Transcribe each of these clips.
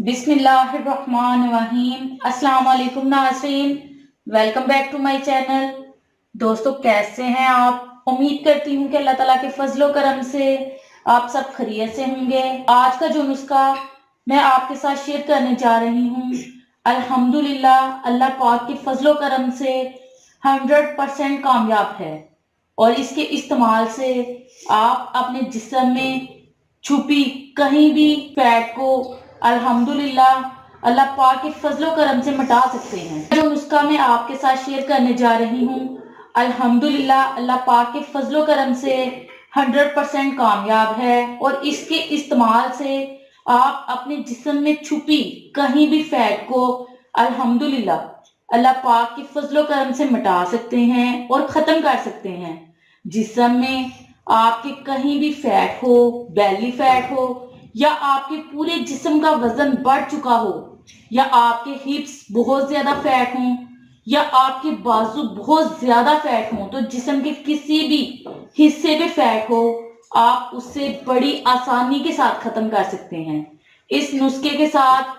बिस्मिल्लाहिर्रहमानिर्रहीम। अस्सलाम वालेकुम नाज़रीन, welcome back to my channel. दोस्तों, कैसे हैं आप? उम्मीद करती हूँ कि अल्लाह ताला के फजलो करम से आप सब खैरियत से होंगे। आज का जो नुस्खा मैं आपके साथ शेयर करने जा रही हूँ, अल्हम्दुलिल्लाह अल्लाह पाक के फजलो करम से 100% कामयाब है और इसके इस्तेमाल से आप अपने जिस्म में छुपी कहीं भी फैट को अल्हम्दुलिल्लाह अल्लाह पाक के फजलो करम से मिटा सकते हैं। जो नुस्खा मैं आपके साथ शेयर करने जा रही हूँ, अल्हम्दुलिल्लाह अल्लाह पाक के फजलो करम से 100% कामयाब है और इसके इस्तेमाल से आप अपने जिस्म में छुपी कहीं भी फैट को अल्हम्दुलिल्लाह अल्लाह पाक के फजलो करम से मिटा सकते हैं और ख़त्म कर सकते हैं। जिस्म में आपके कहीं भी फैट हो, बेली फैट हो, या आपके पूरे जिस्म का वजन बढ़ चुका हो, या आपके हिप्स बहुत ज्यादा फैट हों, या आपके बाजू बहुत ज्यादा फैट हों, तो जिस्म के किसी भी हिस्से पे फैट हो, आप उससे बड़ी आसानी के साथ खत्म कर सकते हैं। इस नुस्खे के साथ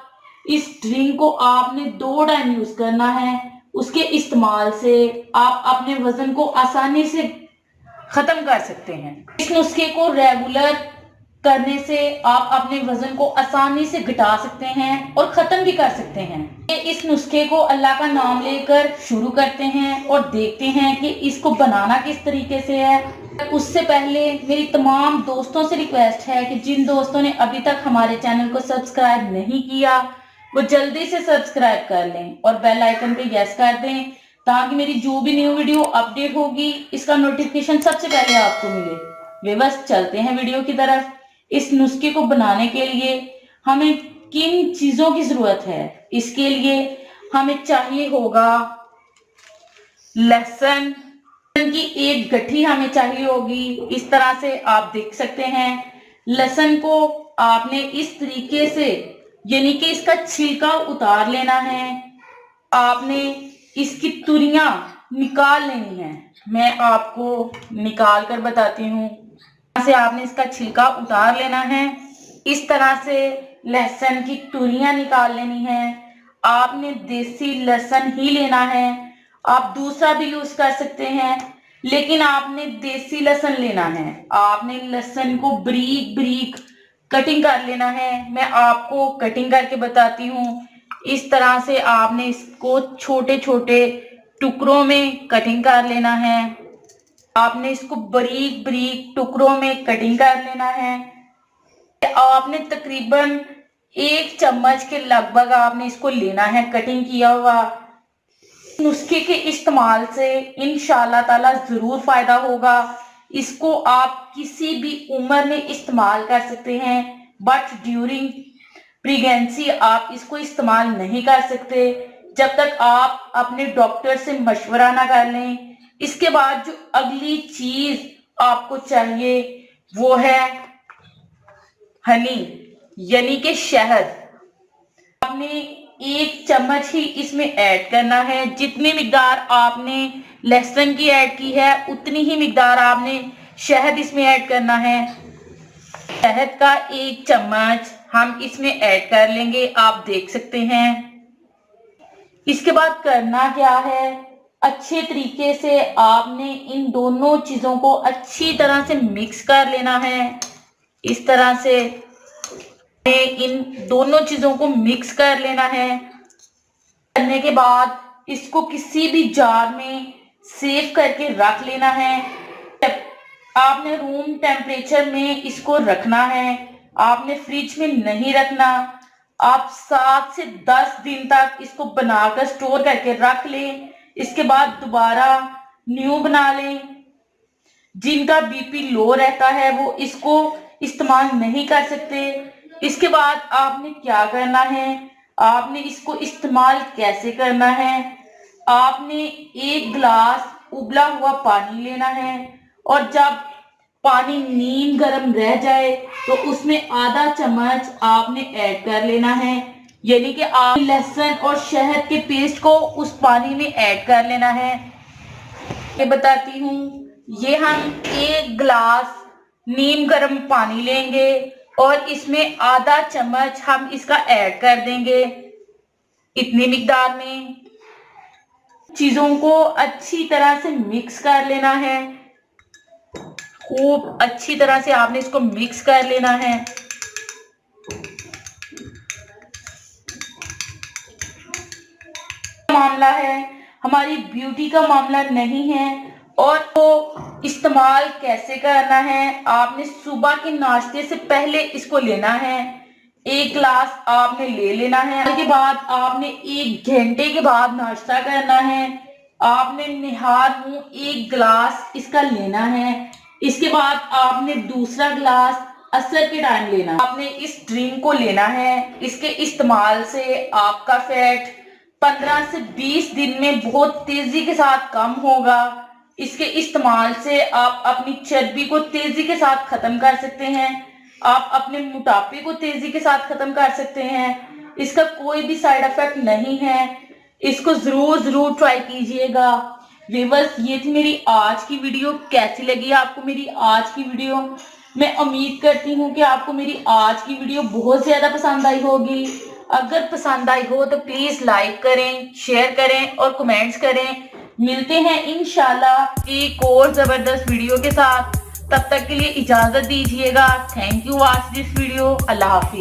इस ड्रिंक को आपने 2 टाइम यूज करना है। उसके इस्तेमाल से आप अपने वजन को आसानी से खत्म कर सकते हैं। इस नुस्खे को रेगुलर करने से आप अपने वजन को आसानी से घटा सकते हैं और खत्म भी कर सकते हैं। इस नुस्खे को अल्लाह का नाम लेकर शुरू करते हैं और देखते हैं कि इसको बनाना किस तरीके से है। उससे पहले मेरी तमाम दोस्तों से रिक्वेस्ट है कि जिन दोस्तों ने अभी तक हमारे चैनल को सब्सक्राइब नहीं किया, वो जल्दी से सब्सक्राइब कर लें और बेल आइकन पे यस कर दें, ताकि मेरी जो भी न्यू वीडियो अपडेट होगी इसका नोटिफिकेशन सबसे पहले आपको मिले। वे बस चलते हैं वीडियो की तरफ। इस नुस्खे को बनाने के लिए हमें किन चीजों की जरूरत है? इसके लिए हमें चाहिए होगा लहसुन की 1 गट्ठी हमें चाहिए होगी। इस तरह से आप देख सकते हैं। लहसुन को आपने इस तरीके से, यानी कि इसका छिलका उतार लेना है। आपने इसकी तुरियां निकाल लेनी है। मैं आपको निकाल कर बताती हूँ। से आपने इसका छिलका उतार लेना है। इस तरह से लहसुन की तुरियां निकाल लेनी है। आपने देसी लहसुन ही लेना है। आप दूसरा भी यूज कर सकते हैं, लेकिन आपने देसी लहसुन लेना है। आपने लहसुन को बारीक बारीक कटिंग कर लेना है। मैं आपको कटिंग करके बताती हूँ। इस तरह से आपने इसको छोटे छोटे टुकड़ों में कटिंग कर लेना है। आपने इसको बारीक बारीक टुकड़ों में कटिंग कर लेना है। आपने तकरीबन 1 चम्मच के लगभग आपने इसको लेना है कटिंग किया हुआ। नुस्खे के इस्तेमाल से इंशाल्लाह ताला जरूर फायदा होगा। इसको आप किसी भी उम्र में इस्तेमाल कर सकते हैं, बट ड्यूरिंग प्रेगनेंसी आप इसको इस्तेमाल नहीं कर सकते जब तक आप अपने डॉक्टर से मशवरा ना कर लें। इसके बाद जो अगली चीज आपको चाहिए वो है हनी, यानी कि शहद। आपने 1 चम्मच ही इसमें ऐड करना है। जितनी मिकदार आपने लहसुन की ऐड की है, उतनी ही मिकदार आपने शहद इसमें ऐड करना है। शहद का 1 चम्मच हम इसमें ऐड कर लेंगे, आप देख सकते हैं। इसके बाद करना क्या है, अच्छे तरीके से आपने इन दोनों चीजों को अच्छी तरह से मिक्स कर लेना है। इस तरह से इन दोनों चीजों को मिक्स कर लेना है। करने के बाद इसको किसी भी जार में सेव करके रख लेना है। आपने रूम टेम्परेचर में इसको रखना है, आपने फ्रिज में नहीं रखना। आप 7 से 10 दिन तक इसको बनाकर स्टोर करके रख लें। इसके बाद दोबारा न्यू बना लें। जिनका बीपी लो रहता है वो इसको इस्तेमाल नहीं कर सकते। इसके बाद आपने क्या करना है, आपने इसको इस्तेमाल कैसे करना है, आपने 1 गिलास उबला हुआ पानी लेना है और जब पानी नीम गर्म रह जाए तो उसमें आधा चम्मच आपने ऐड कर लेना है। यानी कि आप लहसुन और शहद के पेस्ट को उस पानी में ऐड कर लेना है। मैं बताती हूँ, ये हम 1 गिलास नीम गर्म पानी लेंगे, और इसमें आधा चम्मच हम इसका ऐड कर देंगे। इतनी मिकदार में चीजों को अच्छी तरह से मिक्स कर लेना है। खूब अच्छी तरह से आपने इसको मिक्स कर लेना है। मामला है, हमारी ब्यूटी का मामला नहीं है। और वो इस्तेमाल कैसे करना है, आपने सुबह के नाश्ते से पहले इसको लेना है। 1 गिलास आपने ले लेना है। उसके बाद आपने 1 घंटे के बाद नाश्ता करना है। आपने निहार मुंह 1 गिलास इसका लेना है। इसके बाद आपने दूसरा गिलास असर के टाइम लेना। आपने इस ड्रिंक को लेना है। इसके इस्तेमाल से आपका फैट 15 से 20 दिन में बहुत तेजी के साथ कम होगा। इसके इस्तेमाल से आप अपनी चर्बी को तेजी के साथ खत्म कर सकते हैं। आप अपने मोटापे को तेजी के साथ खत्म कर सकते हैं। इसका कोई भी साइड इफेक्ट नहीं है। इसको जरूर ट्राई कीजिएगा। व्यूअर्स, ये थी मेरी आज की वीडियो। कैसी लगी आपको मेरी आज की वीडियो? मैं उम्मीद करती हूँ कि आपको मेरी आज की वीडियो बहुत ज्यादा पसंद आई होगी। अगर पसंद आई हो तो प्लीज लाइक करें, शेयर करें और कमेंट्स करें। मिलते हैं इंशाल्लाह एक और जबरदस्त वीडियो के साथ। तब तक के लिए इजाजत दीजिएगा। Thank you watch this video. Allah Hafiz.